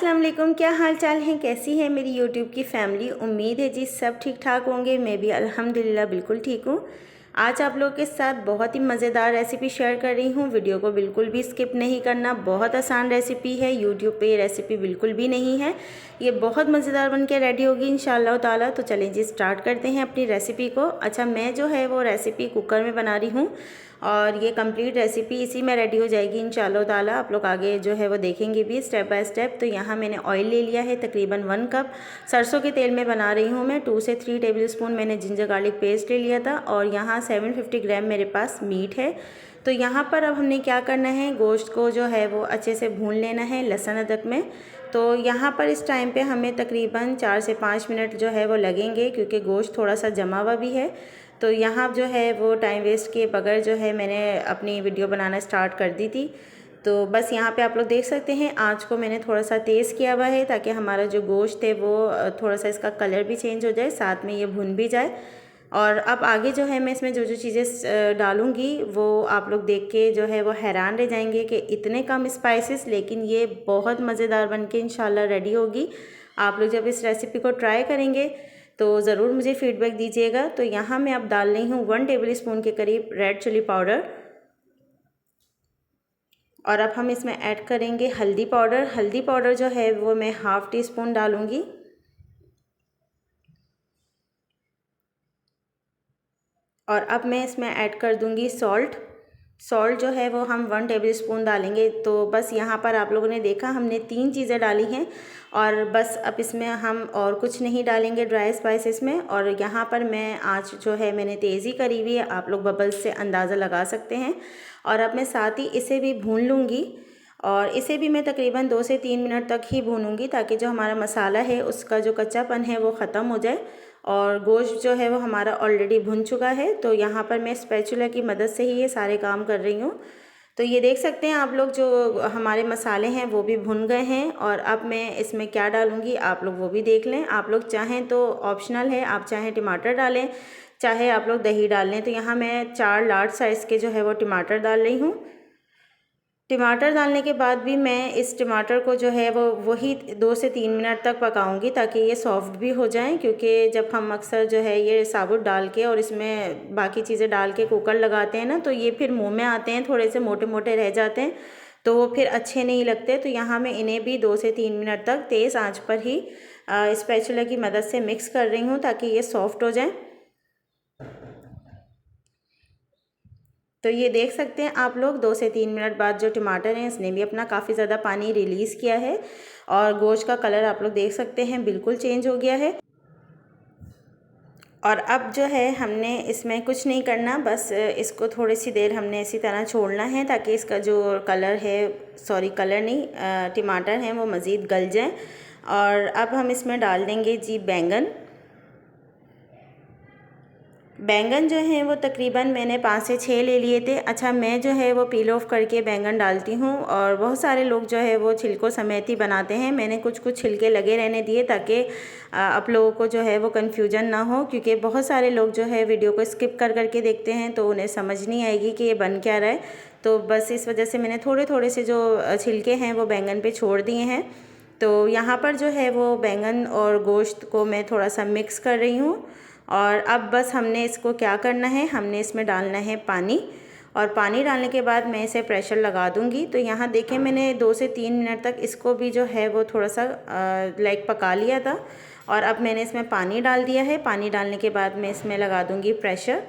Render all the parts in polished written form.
अस्सलाम वालेकुम। क्या हाल चाल है, कैसी है मेरी यूट्यूब की फैमिली। उम्मीद है जी सब ठीक ठाक होंगे। मैं भी अल्हम्दुलिल्लाह बिल्कुल ठीक हूँ। आज आप लोगों के साथ बहुत ही मज़ेदार रेसिपी शेयर कर रही हूँ। वीडियो को बिल्कुल भी स्किप नहीं करना। बहुत आसान रेसिपी है, यूट्यूब पे ये रेसिपी बिल्कुल भी नहीं है। ये बहुत मज़ेदार बन के रेडी होगी इंशाअल्लाह ताला। तो चलें जी स्टार्ट करते हैं अपनी रेसिपी को। अच्छा, मैं जो है वो रेसिपी कुकर में बना रही हूँ और ये कंप्लीट रेसिपी इसी में रेडी हो जाएगी इंशाअल्लाह ताला। आप लोग आगे जो है वो देखेंगे भी स्टेप बाय स्टेप। तो यहाँ मैंने ऑयल ले लिया है तकरीबन 1 कप। सरसों के तेल में बना रही हूँ मैं। 2 से 3 टेबल स्पून मैंने जिंजर गार्लिक पेस्ट ले लिया था और यहाँ 750 ग्राम मेरे पास मीट है। तो यहाँ पर अब हमने क्या करना है, गोश्त को जो है वो अच्छे से भून लेना है लहसुन अदरक में। तो यहाँ पर इस टाइम पे हमें तकरीबन 4 से 5 मिनट जो है वो लगेंगे क्योंकि गोश्त थोड़ा सा जमा हुआ भी है। तो यहाँ जो है वो टाइम वेस्ट किए बगैर जो है मैंने अपनी वीडियो बनाना स्टार्ट कर दी थी। तो बस यहाँ पे आप लोग देख सकते हैं आँच को मैंने थोड़ा सा तेज़ किया हुआ है ताकि हमारा जो गोश्त है वो थोड़ा सा इसका कलर भी चेंज हो जाए, साथ में ये भुन भी जाए। और अब आगे जो है मैं इसमें जो जो चीज़ें डालूँगी वो आप लोग देख के जो है वो हैरान रह जाएंगे कि इतने कम स्पाइसेस, लेकिन ये बहुत मज़ेदार बन के इंशाल्लाह रेडी होगी। आप लोग जब इस रेसिपी को ट्राई करेंगे तो ज़रूर मुझे फ़ीडबैक दीजिएगा। तो यहाँ मैं अब डाल रही हूँ 1 टेबल स्पून के करीब रेड चिली पाउडर और अब हम इसमें ऐड करेंगे हल्दी पाउडर। हल्दी पाउडर जो है वो मैं हाफ़ टी स्पून डालूँगी और अब मैं इसमें ऐड कर दूँगी सॉल्ट। सॉल्ट जो है वो हम 1 टेबल स्पून डालेंगे। तो बस यहाँ पर आप लोगों ने देखा हमने 3 चीज़ें डाली हैं और बस अब इसमें हम और कुछ नहीं डालेंगे ड्राई स्पाइसेस में। और यहाँ पर मैं आँच जो है मैंने तेज़ी करी हुई है, आप लोग बबल्स से अंदाज़ा लगा सकते हैं। और अब मैं साथ ही इसे भी भून लूँगी और इसे भी मैं तकरीबन 2 से 3 मिनट तक ही भूनूँगी ताकि जो हमारा मसाला है उसका जो कच्चापन है वो ख़त्म हो जाए। और गोश्त जो है वो हमारा ऑलरेडी भुन चुका है। तो यहाँ पर मैं स्पैचुला की मदद से ही ये सारे काम कर रही हूँ। तो ये देख सकते हैं आप लोग जो हमारे मसाले हैं वो भी भुन गए हैं। और अब मैं इसमें क्या डालूँगी आप लोग वो भी देख लें। आप लोग चाहें तो ऑप्शनल है, आप चाहें टमाटर डालें, चाहे आप लोग दही डाल लें। तो यहाँ मैं 4 लार्ज साइज़ के जो है वो टमाटर डाल रही हूँ। टमाटर डालने के बाद भी मैं इस टमाटर को जो है वो वही 2 से 3 मिनट तक पकाऊंगी ताकि ये सॉफ्ट भी हो जाएं। क्योंकि जब हम अक्सर जो है ये साबुत डाल के और इसमें बाकी चीज़ें डाल के कुकर लगाते हैं ना, तो ये फिर मुंह में आते हैं, थोड़े से मोटे मोटे रह जाते हैं, तो वो फिर अच्छे नहीं लगते। तो यहाँ मैं इन्हें भी 2 से 3 मिनट तक तेज़ आँच पर ही स्पैचुला की मदद से मिक्स कर रही हूँ ताकि ये सॉफ्ट हो जाए। तो ये देख सकते हैं आप लोग 2 से 3 मिनट बाद जो टमाटर हैं इसने भी अपना काफ़ी ज़्यादा पानी रिलीज़ किया है और गोश्त का कलर आप लोग देख सकते हैं बिल्कुल चेंज हो गया है। और अब जो है हमने इसमें कुछ नहीं करना, बस इसको थोड़ी सी देर हमने इसी तरह छोड़ना है ताकि इसका जो कलर है, सॉरी कलर नहीं, टमाटर हैं वो मज़ीद गल जाएँ। और अब हम इसमें डाल देंगे जी बैंगन। बैंगन जो हैं वो तकरीबन मैंने 5 से 6 ले लिए थे। अच्छा, मैं जो है वो पील ऑफ करके बैंगन डालती हूँ और बहुत सारे लोग जो है वो छिलकों समेत ही बनाते हैं। मैंने कुछ कुछ छिलके लगे रहने दिए ताकि आप लोगों को जो है वो कन्फ्यूजन ना हो, क्योंकि बहुत सारे लोग जो है वीडियो को स्किप कर करके देखते हैं तो उन्हें समझ नहीं आएगी कि ये बन क्या रहा है। तो बस इस वजह से मैंने थोड़े थोड़े से जो छिलके हैं वो बैंगन पर छोड़ दिए हैं। तो यहाँ पर जो है वो बैंगन और गोश्त को मैं थोड़ा सा मिक्स कर रही हूँ। और अब बस हमने इसको क्या करना है, हमने इसमें डालना है पानी। और पानी डालने के बाद मैं इसे प्रेशर लगा दूंगी। तो यहाँ देखें मैंने 2 से 3 मिनट तक इसको भी जो है वो थोड़ा सा लाइक पका लिया था। और अब मैंने इसमें पानी डाल दिया है। पानी डालने के बाद मैं इसमें लगा दूंगी प्रेशर।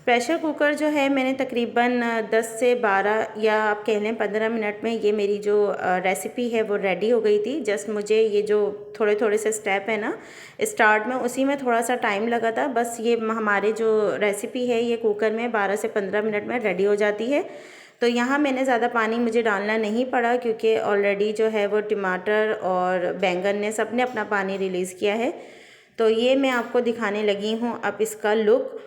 प्रेशर कुकर जो है मैंने तकरीबन 10 से 12 या आप कह लें 15 मिनट में ये मेरी जो रेसिपी है वो रेडी हो गई थी। जस्ट मुझे ये जो थोड़े थोड़े से स्टेप है ना स्टार्ट में, उसी में थोड़ा सा टाइम लगा था। बस ये हमारे जो रेसिपी है ये कुकर में 12 से 15 मिनट में रेडी हो जाती है। तो यहाँ मैंने ज़्यादा पानी मुझे डालना नहीं पड़ा क्योंकि ऑलरेडी जो है वो टमाटर और बैंगन ने सब ने अपना पानी रिलीज़ किया है। तो ये मैं आपको दिखाने लगी हूँ अब इसका लुक।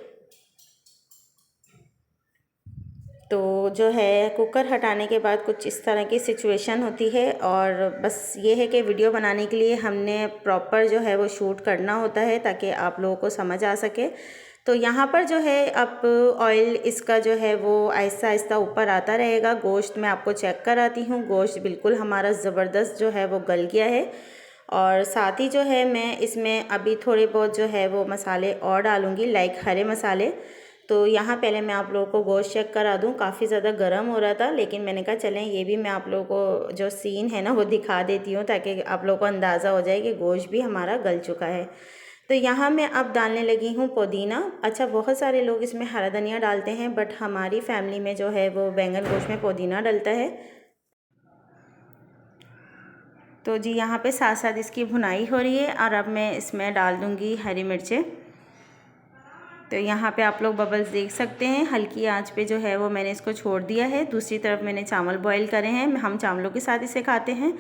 तो जो है कुकर हटाने के बाद कुछ इस तरह की सिचुएशन होती है। और बस ये है कि वीडियो बनाने के लिए हमने प्रॉपर जो है वो शूट करना होता है ताकि आप लोगों को समझ आ सके। तो यहाँ पर जो है अब ऑयल इसका जो है वो आहिस्ता आहिस्ता ऊपर आता रहेगा। गोश्त मैं आपको चेक कराती हूँ, गोश्त बिल्कुल हमारा ज़बरदस्त जो है वो गल गया है। और साथ ही जो है मैं इसमें अभी थोड़े बहुत जो है वो मसाले और डालूँगी, लाइक हरे मसाले। तो यहाँ पहले मैं आप लोगों को गोश्त चेक करा दूँ, काफ़ी ज़्यादा गर्म हो रहा था, लेकिन मैंने कहा चलें ये भी मैं आप लोगों को जो सीन है ना वो दिखा देती हूँ, ताकि आप लोगों को अंदाज़ा हो जाए कि गोश्त भी हमारा गल चुका है। तो यहाँ मैं अब डालने लगी हूँ पुदीना। अच्छा, बहुत सारे लोग इसमें हरा धनिया डालते हैं, बट हमारी फैमिली में जो है वो बैंगन गोश्त में पुदीना डलता है। तो जी यहाँ पे साथ साथ इसकी भुनाई हो रही है और अब मैं इसमें डाल दूँगी हरी मिर्चें। तो यहाँ पे आप लोग बबल्स देख सकते हैं, हल्की आंच पे जो है वो मैंने इसको छोड़ दिया है। दूसरी तरफ मैंने चावल बॉईल करे हैं, हम चावलों के साथ इसे खाते हैं।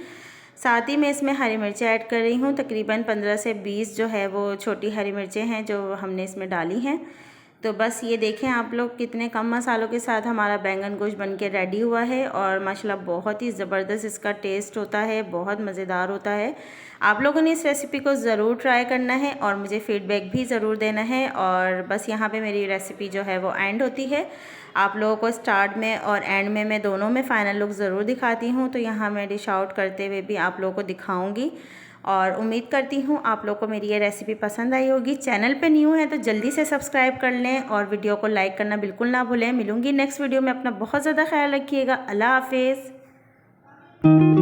साथ ही मैं इसमें हरी मिर्चें ऐड कर रही हूँ, तकरीबन 15 से 20 जो है वो छोटी हरी मिर्चें हैं जो हमने इसमें डाली हैं। तो बस ये देखें आप लोग कितने कम मसालों के साथ हमारा बैंगन गोश्त बन के रेडी हुआ है। और माशाल्लाह बहुत ही ज़बरदस्त इसका टेस्ट होता है, बहुत मज़ेदार होता है। आप लोगों ने इस रेसिपी को ज़रूर ट्राई करना है और मुझे फ़ीडबैक भी ज़रूर देना है। और बस यहाँ पे मेरी रेसिपी जो है वो एंड होती है। आप लोगों को स्टार्ट में और एंड में मैं दोनों में फ़ाइनल लुक ज़रूर दिखाती हूँ। तो यहाँ मैं डिश आउट करते हुए भी आप लोगों को दिखाऊँगी और उम्मीद करती हूँ आप लोगों को मेरी ये रेसिपी पसंद आई होगी। चैनल पे न्यू है तो जल्दी से सब्सक्राइब कर लें और वीडियो को लाइक करना बिल्कुल ना भूलें। मिलूँगी नेक्स्ट वीडियो में, अपना बहुत ज़्यादा ख्याल रखिएगा। अल्लाह हाफिज़।